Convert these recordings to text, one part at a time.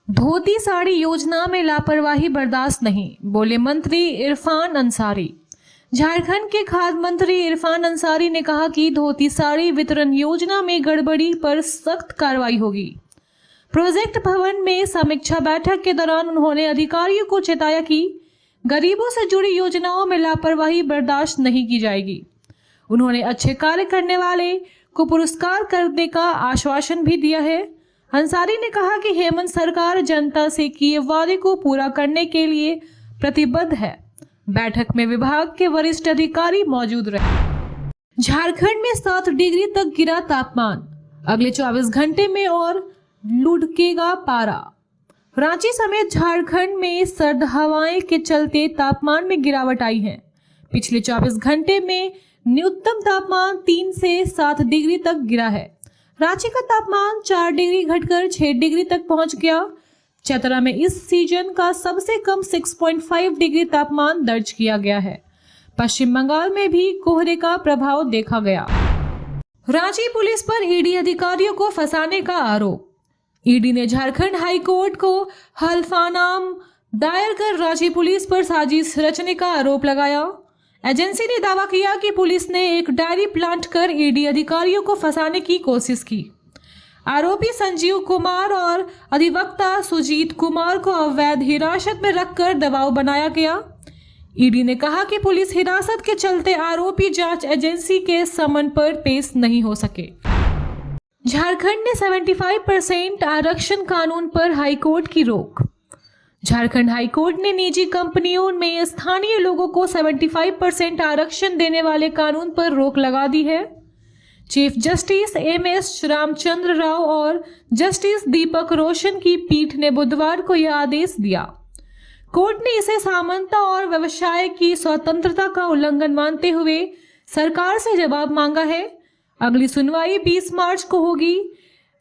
धोती साड़ी योजना में लापरवाही बर्दाश्त नहीं, बोले मंत्री इरफान अंसारी। झारखंड के खाद्य मंत्री इरफान अंसारी ने कहा कि धोती साड़ी वितरण योजना में गड़बड़ी पर सख्त कार्रवाई होगी। प्रोजेक्ट भवन में समीक्षा बैठक के दौरान उन्होंने अधिकारियों को चेताया कि गरीबों से जुड़ी योजनाओं में लापरवाही बर्दाश्त नहीं की जाएगी। उन्होंने अच्छे कार्य करने वाले को पुरस्कार करने का आश्वासन भी दिया है। अंसारी ने कहा कि हेमंत सरकार जनता से किए वादे को पूरा करने के लिए प्रतिबद्ध है। बैठक में विभाग के वरिष्ठ अधिकारी मौजूद रहे। झारखंड में 7 डिग्री तक गिरा तापमान, अगले 24 घंटे में और लुढ़केगा पारा। रांची समेत झारखंड में सर्द हवाएं के चलते तापमान में गिरावट आई है। पिछले 24 घंटे में न्यूनतम तापमान 3 से 7 डिग्री तक गिरा है। रांची का तापमान 4 डिग्री घटकर 6 डिग्री तक पहुंच गया। चतरा में इस सीजन का सबसे कम 6.5 डिग्री तापमान दर्ज किया गया है। पश्चिम बंगाल में भी कोहरे का प्रभाव देखा गया। रांची पुलिस पर ईडी अधिकारियों को फंसाने का आरोप। ईडी ने झारखंड हाई कोर्ट को हल्फनामा दायर कर रांची पुलिस पर साजिश रचने का आरोप लगाया। एजेंसी ने दावा किया कि पुलिस ने एक डायरी प्लांट कर ईडी अधिकारियों को फंसाने की कोशिश की। आरोपी संजीव कुमार और अधिवक्ता सुजीत कुमार को अवैध हिरासत में रखकर दबाव बनाया गया। ईडी ने कहा कि पुलिस हिरासत के चलते आरोपी जांच एजेंसी के समन पर पेश नहीं हो सके। झारखंड ने 75% आरक्षण कानून पर हाईकोर्ट की रोक। झारखंड हाईकोर्ट ने निजी कंपनियों में स्थानीय लोगों को 75% आरक्षण देने वाले कानून पर रोक लगा दी है। Chief justice MS Ramchandra Rao और जस्टिस दीपक रोशन की पीठ ने बुधवार को यह आदेश दिया। कोर्ट ने इसे समानता और व्यवसाय की स्वतंत्रता का उल्लंघन मानते हुए सरकार से जवाब मांगा है। अगली सुनवाई 20 मार्च को होगी।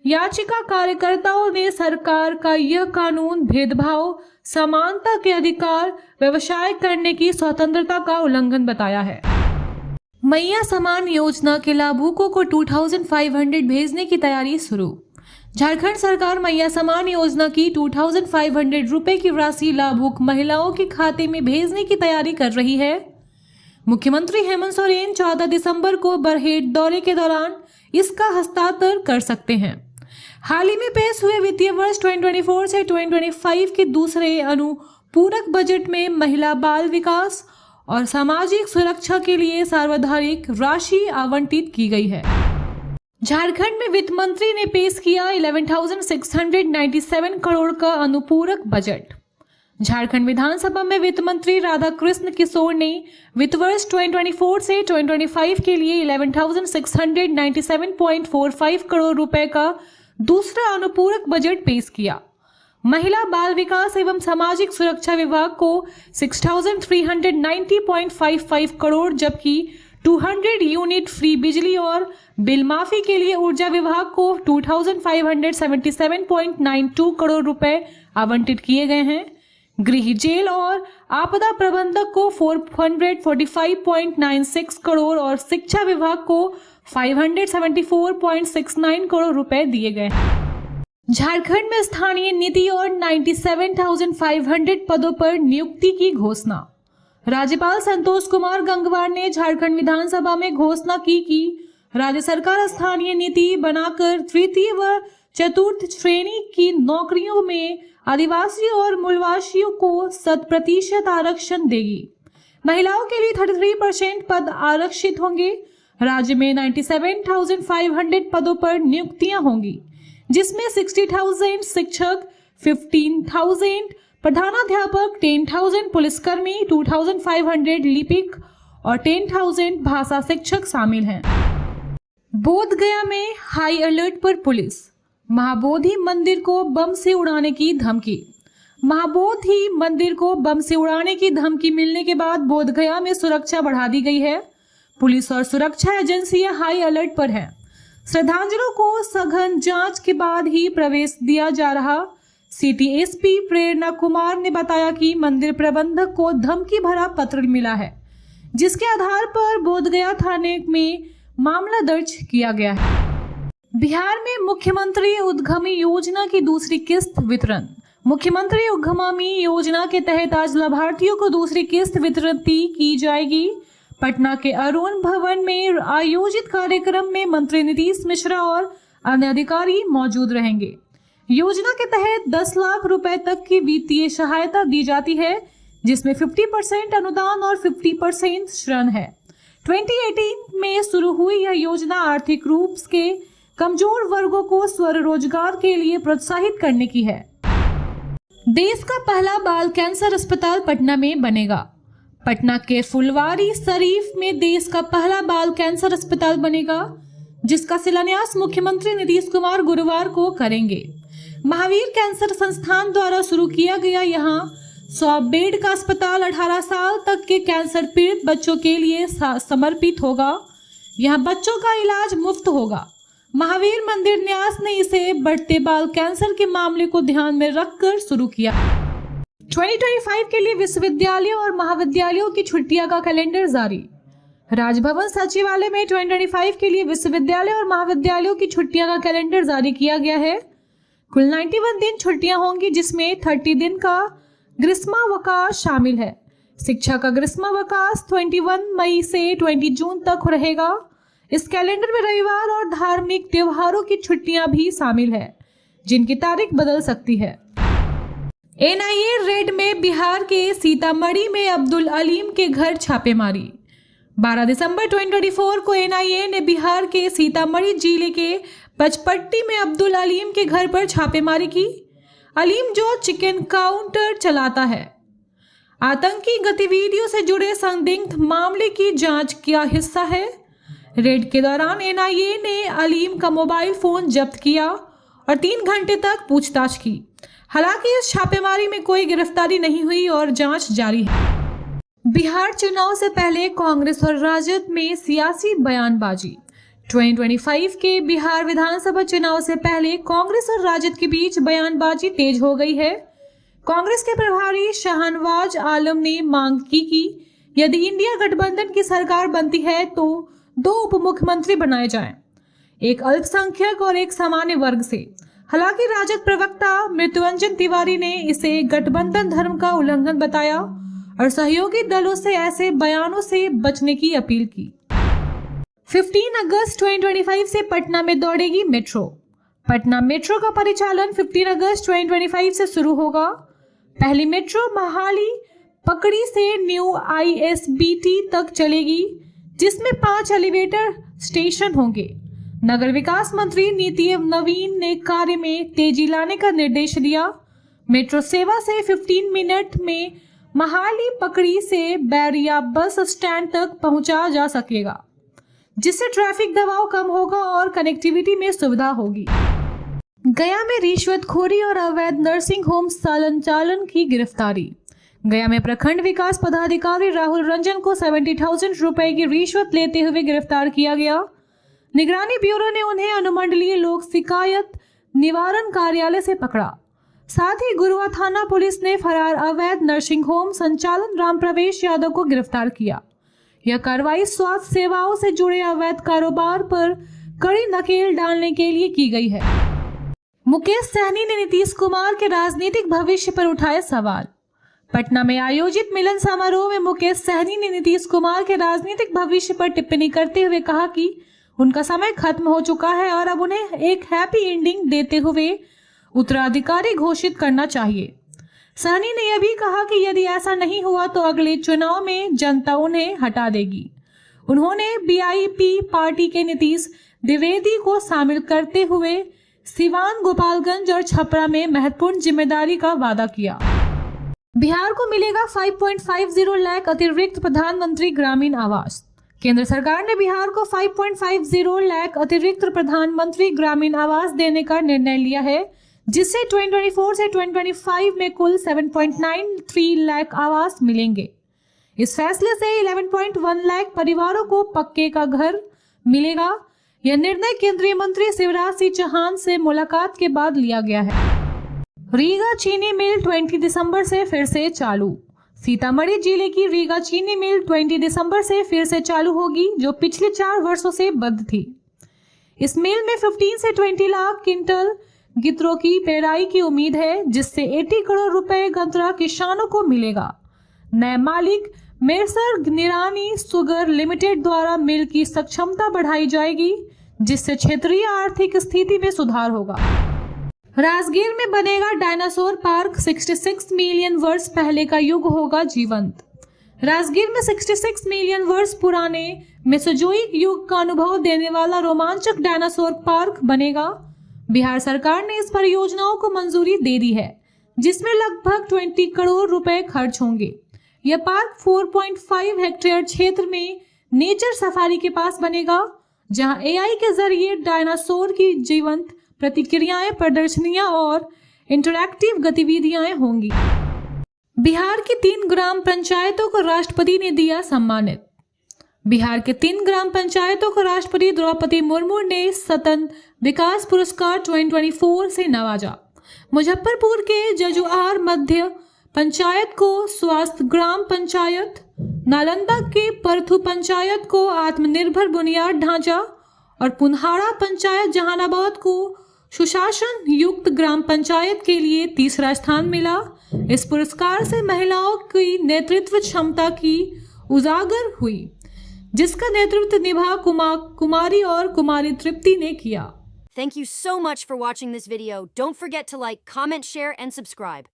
याचिकाकर्ताओं ने सरकार का यह कानून भेदभाव, समानता के अधिकार, व्यवसाय करने की स्वतंत्रता का उल्लंघन बताया है। मैया समान योजना के लाभुकों को 2500 भेजने की तैयारी शुरू। झारखंड सरकार मैया समान योजना की 2500 रुपए की राशि लाभुक महिलाओं के खाते में भेजने की तैयारी कर रही है। मुख्यमंत्री हेमंत सोरेन 14 दिसंबर को बरहेट दौरे के दौरान इसका हस्तांतरण कर सकते हैं। हाल ही में पेश हुए वित्तीय वर्ष 2024 से 2025 के दूसरे अनुपूरक बजट में महिला बाल विकास और सामाजिक सुरक्षा के लिए सार्वधारिक राशि आवंटित की गई है। झारखंड में वित्त मंत्री ने पेश किया 11,697 करोड़ का अनुपूरक बजट। झारखंड विधानसभा में वित्त मंत्री राधाकृष्ण किशोर ने वित्त वर्ष 2024 से 2025 के लिए 11,697.45 करोड़ रुपए का दूसरा अनुपूरक बजट पेश किया। महिला बाल विकास एवं सामाजिक सुरक्षा विभाग को 6,390.55 करोड़, जबकि 200 यूनिट फ्री बिजली और बिल माफी के लिए ऊर्जा विभाग को 2,577.92 करोड़ रुपए आवंटित किए गए हैं। गृह, जेल और आपदा प्रबंधक को 445.96 करोड़ और शिक्षा विभाग को 574.69 करोड़ रुपए दिए गए। झारखंड में स्थानीय नीति और 97,500 पदों पर नियुक्ति की घोषणा। राज्यपाल संतोष कुमार गंगवार ने झारखंड विधानसभा में घोषणा की कि राज्य सरकार स्थानीय नीति बनाकर तृतीय व चतुर्थ श्रेणी की नौकरियों में आदिवासी और मूलवासियों को 100% आरक्षण देगी। महिलाओं के लिए 33% पद आरक्षित होंगे। राज्य में 97,500 पदों पर नियुक्तियां होंगी, जिसमें 60,000 शिक्षक, 15,000 प्रधानाध्यापक, 10,000 पुलिसकर्मी, 2,500 लिपिक और 10,000 भाषा शिक्षक शामिल हैं। बोधगया में हाई अलर्ट पर पुलिस। महाबोधि मंदिर को बम से उड़ाने की धमकी। महाबोधि मंदिर को बम से उड़ाने की धमकी मिलने के बाद बोधगया में सुरक्षा बढ़ा दी गई है। पुलिस और सुरक्षा एजेंसियां हाई अलर्ट पर हैं। श्रद्धालुओं को सघन जांच के बाद ही प्रवेश दिया जा रहा। सिटी एसपी प्रेरणा कुमार ने बताया कि मंदिर प्रबंधक को धमकी भरा पत्र मिला है, जिसके आधार पर बोधगया थाने में मामला दर्ज किया गया है। बिहार में मुख्यमंत्री उद्यमी योजना की दूसरी किस्त वितरण। मुख्यमंत्री उद्यमी योजना के तहत आज लाभार्थियों को दूसरी किस्त वितरित की जाएगी। पटना के अरुण भवन में आयोजित कार्यक्रम में मंत्री नीतीश मिश्रा और अन्य अधिकारी मौजूद रहेंगे। योजना के तहत 10 लाख रुपए तक की वित्तीय सहायता दी जाती है, जिसमें 50% अनुदान और 50% ऋण है। 2018 में शुरू हुई यह योजना आर्थिक रूप से कमजोर वर्गों को स्वरोजगार के लिए प्रोत्साहित करने की है। देश का पहला बाल कैंसर अस्पताल पटना में बनेगा। पटना के फुलवारी शरीफ में देश का पहला बाल कैंसर अस्पताल बनेगा, जिसका शिलान्यास मुख्यमंत्री नीतीश कुमार गुरुवार को करेंगे। महावीर कैंसर संस्थान द्वारा शुरू किया गया यहाँ 100 बेड का अस्पताल 18 साल तक के कैंसर पीड़ित बच्चों के लिए समर्पित होगा। यहाँ बच्चों का इलाज मुफ्त होगा। महावीर मंदिर न्यास ने इसे बढ़ते बाल कैंसर के मामले को ध्यान में रखकर शुरू किया। 2025 के लिए विश्वविद्यालयों और महाविद्यालयों की छुट्टियां का कैलेंडर जारी। राजभवन सचिवालय में 2025 के लिए विश्वविद्यालय और महाविद्यालयों की छुट्टियां का कैलेंडर जारी किया गया है। कुल 91 दिन छुट्टियां होंगी, जिसमें 30 दिन का ग्रीष्मावकाश शामिल है। शिक्षा का ग्रीष्मावकाश 21 मई से 20 जून तक रहेगा। इस कैलेंडर में रविवार और धार्मिक त्योहारों की छुट्टियां भी शामिल है, जिनकी तारीख बदल सकती है। एनआईए रेड में बिहार के सीतामढ़ी में अब्दुल अलीम के घर छापेमारी। 12 दिसंबर 2024 को एनआईए ने बिहार के सीतामढ़ी जिले के पचपट्टी में अब्दुल अलीम के घर पर छापेमारी की। अलीम, जो चिकन काउंटर चलाता है, आतंकी गतिविधियों से जुड़े संदिग्ध मामले की जांच का हिस्सा है। रेड के दौरान एनआईए ने अलीम का मोबाइल फोन जब्त किया और 3 घंटे तक पूछताछ की। हालांकि इस छापेमारी में कोई गिरफ्तारी नहीं हुई और जांच जारी है। बिहार चुनाव से पहले कांग्रेस और राजद में सियासी बयानबाजी। 2025 के बिहार विधानसभा चुनाव से पहले कांग्रेस और राजद के बीच बयानबाजी तेज हो गई है। कांग्रेस के प्रभारी शाहनवाज आलम ने मांग की कि यदि इंडिया गठबंधन की सरकार बनती है तो 2 उप मुख्यमंत्री बनाए जाएं, एक अल्पसंख्यक और एक सामान्य वर्ग से। हालांकि राजद प्रवक्ता मृत्युंजय तिवारी ने इसे गठबंधन धर्म का उल्लंघन बताया और सहयोगी दलों से ऐसे बयानों से बचने की अपील की। 15 अगस्त 2025 से पटना में दौड़ेगी मेट्रो। पटना मेट्रो का परिचालन 15 अगस्त 2025 से शुरू होगा। पहली मेट्रो महाली पकड़ी से न्यू ISBT तक चलेगी, जिसमें 5 एलिवेटर स्टेशन होंगे। नगर विकास मंत्री नीति नवीन ने कार्य में तेजी लाने का निर्देश दिया। मेट्रो सेवा से 15 मिनट में महाली पकड़ी से बैरिया बस स्टैंड तक पहुंचा जा सकेगा, जिससे ट्रैफिक दबाव कम होगा और कनेक्टिविटी में सुविधा होगी। गया में रिश्वतखोरी और अवैध नर्सिंग होम संचालन की गिरफ्तारी। गया में प्रखंड विकास पदाधिकारी राहुल रंजन को 70,000 रुपए की रिश्वत लेते हुए गिरफ्तार किया गया। निगरानी ब्यूरो ने उन्हें अनुमंडलीय लोक शिकायत निवारण कार्यालय से पकड़ा। साथ ही गुरुआ थाना पुलिस ने फरार अवैध नर्सिंग होम संचालन राम प्रवेश यादव को गिरफ्तार किया। यह कार्रवाई स्वास्थ्य सेवाओं से जुड़े अवैध कारोबार पर कड़ी नकेल डालने के लिए की गई है। मुकेश सहनी ने नीतीश कुमार के राजनीतिक भविष्य पर उठाए सवाल। पटना में आयोजित मिलन समारोह में मुकेश सहनी ने नीतीश कुमार के राजनीतिक भविष्य पर टिप्पणी करते हुए कहा कि उनका समय खत्म हो चुका है और अब उन्हें एक हैप्पी एंडिंग देते हुए उत्तराधिकारी घोषित करना चाहिए। सहनी ने यह भी कहा कि यदि ऐसा नहीं हुआ तो अगले चुनाव में जनता उन्हें हटा देगी। उन्होंने BIP पार्टी के नीतीश द्विवेदी को शामिल करते हुए सिवान, गोपालगंज और छपरा में महत्वपूर्ण जिम्मेदारी का वादा किया। बिहार को मिलेगा 5.50 लाख अतिरिक्त प्रधानमंत्री ग्रामीण आवास। केंद्र सरकार ने बिहार को 5.50 लाख अतिरिक्त प्रधानमंत्री ग्रामीण आवास देने का निर्णय लिया है, जिससे 2024 से 2025 में कुल 7.93 लाख आवास मिलेंगे। इस फैसले से 11.1 लाख परिवारों को पक्के का घर मिलेगा। यह निर्णय केंद्रीय मंत्री शिवराज सिंह चौहान से मुलाकात के बाद लिया गया है। रीगा चीनी मिल 20 दिसंबर से फिर से चालू। सीतामढ़ी जिले की रीगा चीनी मिल 20 दिसंबर से फिर से चालू होगी, जो पिछले 4 वर्षों से बंद थी। इस मिल में 15 से 20 लाख क्विंटल गिद्रों की पेराई की उम्मीद है, जिससे 80 करोड़ रुपए गन्ना किसानों को मिलेगा। नए मालिक मेसर निरानी शुगर लिमिटेड द्वारा मिल की सक्षमता बढ़ाई जाएगी, जिससे क्षेत्रीय आर्थिक स्थिति में सुधार होगा। राजगीर में बनेगा डायनासोर पार्क, 66 मिलियन वर्ष पहले का युग होगा जीवंत। राजगीर में 66 मिलियन वर्ष पुराने मेसोजोइक युग का अनुभव देने वाला रोमांचक डायनासोर पार्क बनेगा। बिहार सरकार ने इस परियोजनाओं को मंजूरी दे दी है, जिसमें लगभग 20 करोड़ रुपए खर्च होंगे। यह पार्क 4.5 हेक्टेयर क्षेत्र में नेचर सफारी के पास बनेगा, जहां AI के जरिए डायनासोर की जीवंत प्रतिक्रियाएं, प्रदर्शनियां और इंटरैक्टिव गतिविधियां होंगी। बिहार की 3 ग्राम पंचायतों को राष्ट्रपति ने दिया सम्मानित। बिहार के 3 ग्राम पंचायतों को राष्ट्रपति द्रौपदी मुर्मू ने सतत विकास पुरस्कार 2024 से नवाजा। मुजफ्फरपुर के जजुआर मध्य पंचायत को स्वास्थ्य ग्राम पंचायत, नालंदा के परथू पंचायत को आत्मनिर्भर बुनियाद ढांचा और पुन्हाड़ा पंचायत जहानाबाद को सुशासन युक्त ग्राम पंचायत के लिए तीसरा स्थान मिला। इस पुरस्कार से महिलाओं की नेतृत्व क्षमता की उजागर हुई, जिसका नेतृत्व निभा कुमारी और कुमारी तृप्ति ने किया। Thank you so much for watching this video. Don't forget to like, comment, share, and subscribe.